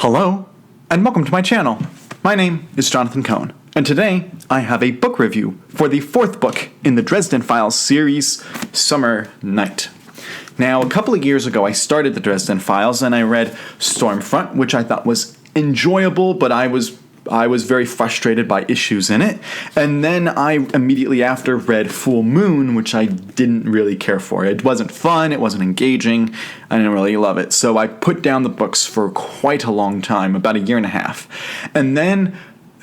Hello, and welcome to my channel. My name is Jonathan Cohn, and today I have a book review for the fourth book in the Dresden Files series, Summer Night. Now, a couple of years ago, I started the Dresden Files, and I read Stormfront, which I thought was enjoyable, but I was very frustrated by issues in it. And then I immediately after read Full Moon, which I didn't really care for. It wasn't fun, it wasn't engaging, I didn't really love it. So I put down the books for quite a long time, about a year and a half. And then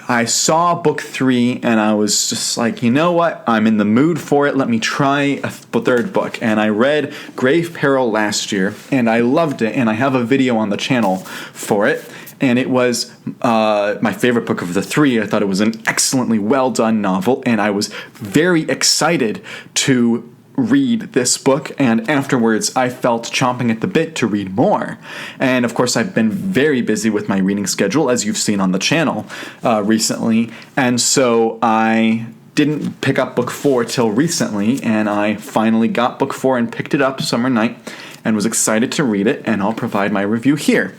I saw book 3, and I was just like, you know what? I'm in the mood for it. Let me try a third book. And I read Grave Peril last year, and I loved it, and I have a video on the channel for it. And it was my favorite book of the 3. I thought it was an excellently well-done novel, and I was very excited to read this book, and afterwards I felt chomping at the bit to read more. And of course I've been very busy with my reading schedule, as you've seen on the channel recently, and so I didn't pick up book 4 till recently, and I finally got book 4 and picked it up Summer Night and was excited to read it, and I'll provide my review here.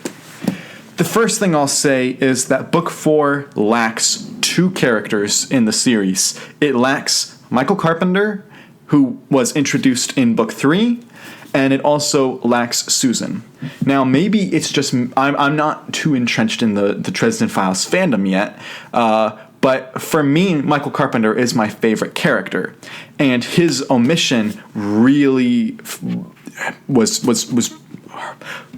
The first thing I'll say is that book 4 lacks 2 characters in the series. It lacks Michael Carpenter, who was introduced in book 3, and it also lacks Susan. Now, maybe it's just I'm not too entrenched in the Dresden Files fandom yet, but for me, Michael Carpenter is my favorite character, and his omission really was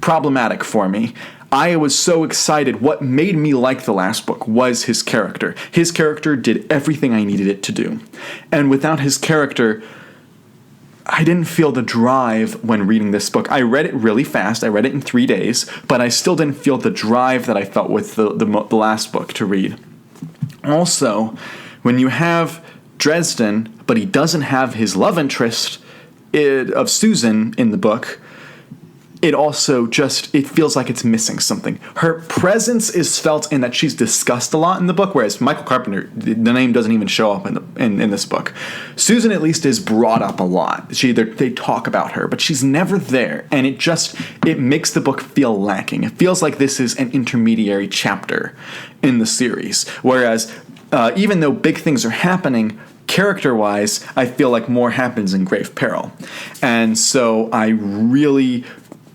problematic for me. I was so excited. What made me like the last book was his character. His character did everything I needed it to do. And without his character, I didn't feel the drive when reading this book. I read it really fast. I read it in 3 days, but I still didn't feel the drive that I felt with the last book to read. Also, when you have Dresden, but he doesn't have his love interest of Susan in the book, it also it feels like it's missing something. Her presence is felt in that she's discussed a lot in the book, whereas Michael Carpenter, the name doesn't even show up in this book. Susan at least is brought up a lot. They talk about her, but she's never there, and it makes the book feel lacking. It feels like this is an intermediary chapter in the series, whereas even though big things are happening, character-wise, I feel like more happens in Grave Peril. And so I really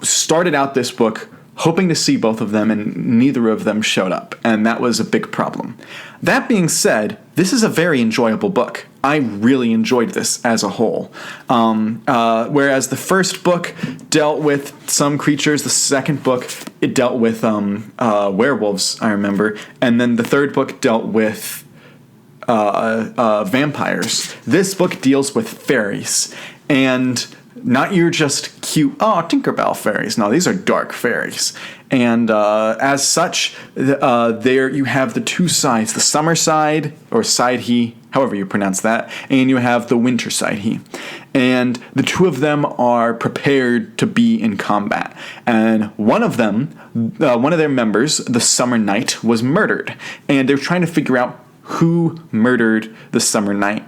started out this book hoping to see both of them, and neither of them showed up, and that was a big problem. That being said, this is a very enjoyable book. I really enjoyed this as a whole. Whereas the first book dealt with some creatures, the second book, it dealt with werewolves, I remember, and then the third book dealt with vampires. This book deals with fairies, and not your just cute, Tinkerbell fairies. No, these are dark fairies. And as such, there you have the 2 sides, the summer side, or side-he, however you pronounce that, and you have the winter side-he. And the 2 of them are prepared to be in combat. And one of their members, the Summer Knight, was murdered. And they're trying to figure out who murdered the Summer Knight.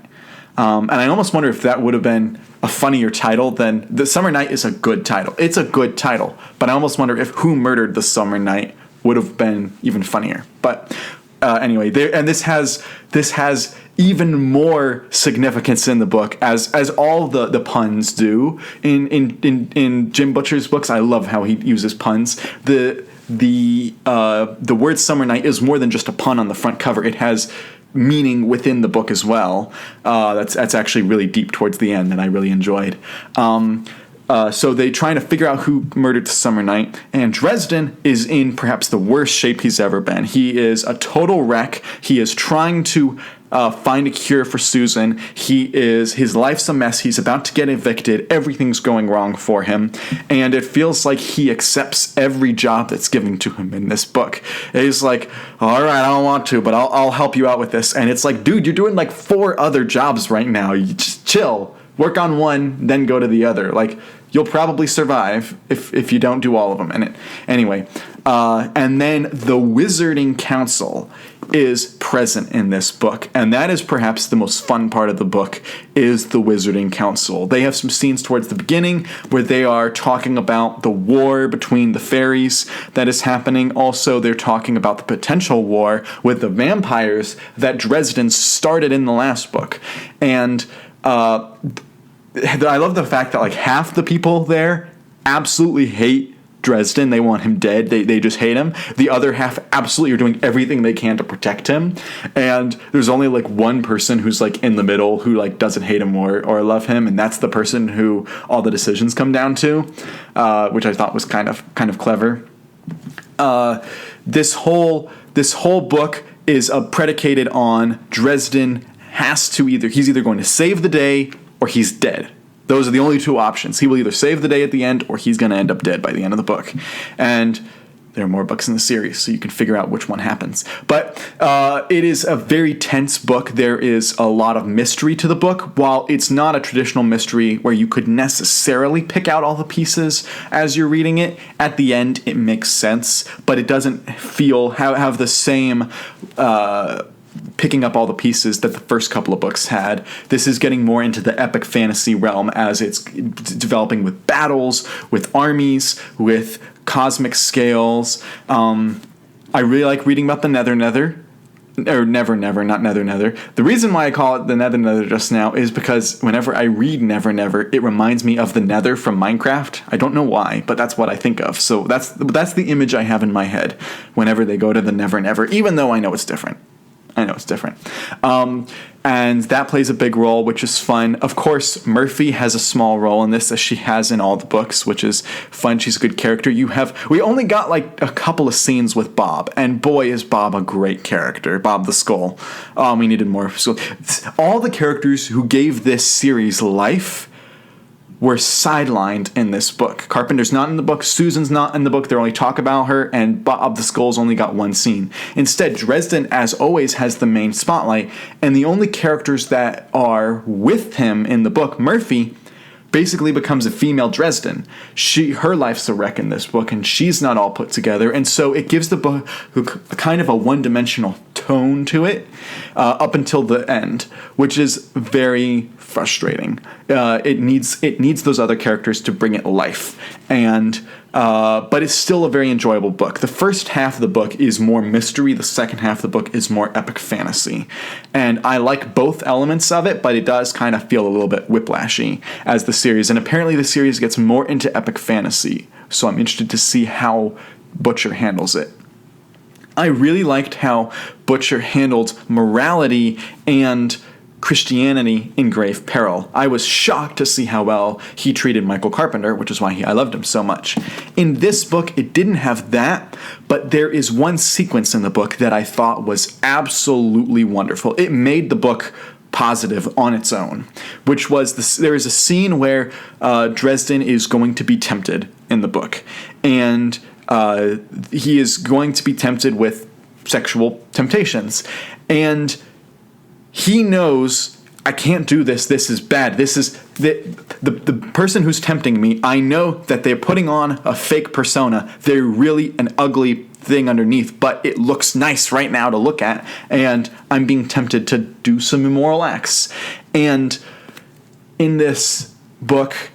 And I almost wonder if that would have been a funnier title than The Summer Night is a good title. It's a good title, but I almost wonder if Who Murdered the Summer Night would have been even funnier. But anyway, this has even more significance in the book, as all the puns do in Jim Butcher's books. I love how he uses puns. The word Summer Night is more than just a pun on the front cover. It has meaning within the book as well. That's actually really deep towards the end, and I really enjoyed. So they trying to figure out who murdered the Summer Night, and Dresden is in perhaps the worst shape he's ever been. He is a total wreck. He is trying to find a cure for Susan. His life's a mess. He's about to get evicted. Everything's going wrong for him, and it feels like he accepts every job that's given to him in this book. He's like, all right, I don't want to, but I'll help you out with this. And it's like, dude, you're doing like 4 other jobs right now. You just chill. Work on one, then go to the other. Like, you'll probably survive if you don't do all of them. Anyway, and then the Wizarding Council is present in this book, and that is perhaps the most fun part of the book, is the Wizarding Council. They have some scenes towards the beginning where they are talking about the war between the fairies that is happening. Also, they're talking about the potential war with the vampires that Dresden started in the last book. And I love the fact that like half the people there absolutely hate Dresden. They want him dead. They just hate him. The other half absolutely are doing everything they can to protect him. And there's only like one person who's like in the middle who like doesn't hate him or love him, and that's the person who all the decisions come down to, which I thought was kind of clever. This whole book is predicated on Dresden he's either going to save the day or he's dead. Those are the only two options. He will either save the day at the end or he's going to end up dead by the end of the book. And there are more books in the series, so you can figure out which one happens. But it is a very tense book. There is a lot of mystery to the book. While it's not a traditional mystery where you could necessarily pick out all the pieces as you're reading it, at the end it makes sense, but it doesn't have the same picking up all the pieces that the first couple of books had. This is getting more into the epic fantasy realm as it's developing with battles, with armies, with cosmic scales. I really like reading about the Nether, or Never, not Nether. The reason why I call it the Nether just now is because whenever I read Never, it reminds me of the Nether from Minecraft. I don't know why, but that's what I think of. So that's the image I have in my head whenever they go to the Never, even though I know it's different. And that plays a big role, which is fun. Of course, Murphy has a small role in this, as she has in all the books, which is fun. She's a good character. We only got like a couple of scenes with Bob, and boy, is Bob a great character. Bob the Skull. We needed more. So all the characters who gave this series life were sidelined in this book. Carpenter's not in the book, Susan's not in the book, they only talk about her, and Bob the Skull's only got one scene. Instead, Dresden, as always, has the main spotlight, and the only characters that are with him in the book, Murphy, basically becomes a female Dresden. Her life's a wreck in this book, and she's not all put together, and so it gives the book kind of a one-dimensional tone to it up until the end, which is very frustrating. It needs those other characters to bring it life, but it's still a very enjoyable book. The first half of the book is more mystery. The second half of the book is more epic fantasy, and I like both elements of it, but it does kind of feel a little bit whiplashy as the series. And apparently, the series gets more into epic fantasy, so I'm interested to see how Butcher handles it. I really liked how Butcher handled morality and Christianity in Grave Peril. I was shocked to see how well he treated Michael Carpenter, which is why I loved him so much. In this book, it didn't have that, but there is one sequence in the book that I thought was absolutely wonderful. It made the book positive on its own, which was there is a scene where Dresden is going to be tempted in the book, and he is going to be tempted with sexual temptations, and he knows, I can't do this. This is bad. This is the person who's tempting me. I know that they're putting on a fake persona. They're really an ugly thing underneath, but it looks nice right now to look at, and I'm being tempted to do some immoral acts. And in this book,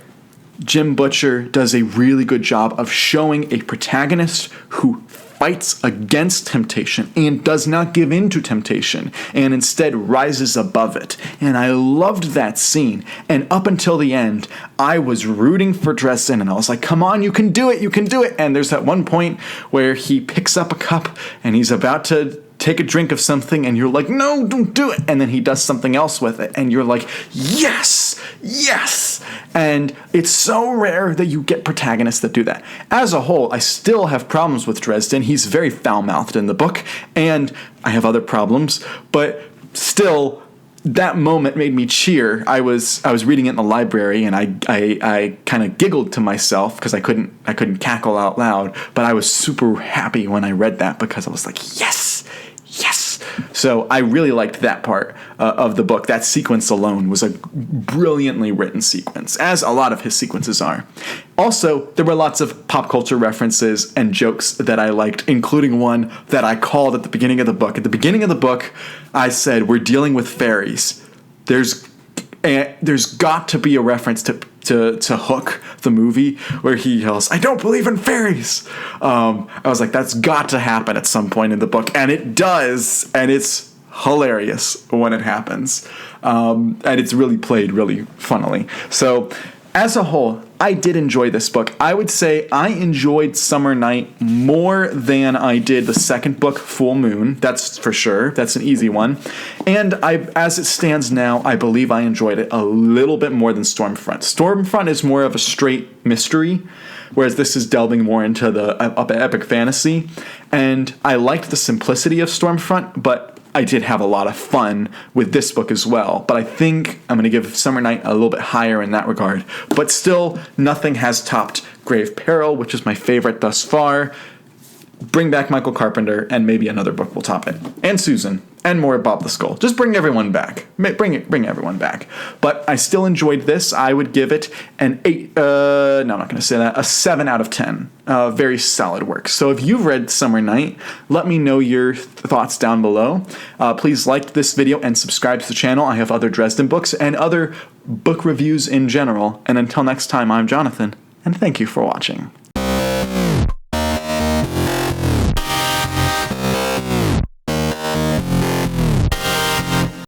Jim Butcher does a really good job of showing a protagonist who fights against temptation and does not give in to temptation and instead rises above it. And I loved that scene. And up until the end, I was rooting for Dresden, and I was like, come on, you can do it, you can do it. And there's that one point where he picks up a cup and he's about to take a drink of something, and you're like, no, don't do it. And then he does something else with it, and you're like, yes, yes. And it's so rare that you get protagonists that do that. As a whole, I still have problems with Dresden. He's very foul-mouthed in the book, and I have other problems, but still, that moment made me cheer. I was reading it in the library, and I kind of giggled to myself because I couldn't cackle out loud, but I was super happy when I read that because I was like, yes. So I really liked that part of the book. That sequence alone was a brilliantly written sequence, as a lot of his sequences are. Also, there were lots of pop culture references and jokes that I liked, including one that I called at the beginning of the book. At the beginning of the book, I said, we're dealing with fairies. There's got to be a reference to Hook, the movie, where he yells, "I don't believe in fairies." I was like, that's got to happen at some point in the book, and it does, and it's hilarious when it happens, and it's really played really funnily. So, as a whole, I did enjoy this book. I would say I enjoyed Summer Night more than I did the second book, Full Moon. That's for sure. That's an easy one. And as it stands now, I believe I enjoyed it a little bit more than Stormfront. Stormfront is more of a straight mystery, whereas this is delving more into the epic fantasy. And I liked the simplicity of Stormfront, but I did have a lot of fun with this book as well. But I think I'm going to give Summer Night a little bit higher in that regard. But still, nothing has topped Grave Peril, which is my favorite thus far. Bring back Michael Carpenter, and maybe another book will top it. And Susan, and more Bob the Skull. Just bring everyone back. Bring everyone back. But I still enjoyed this. I would give it an 8, no, I'm not going to say that, a 7 out of 10. Very solid work. So if you've read Summer Night, let me know your thoughts down below. Please like this video and subscribe to the channel. I have other Dresden books and other book reviews in general. And until next time, I'm Jonathan, and thank you for watching.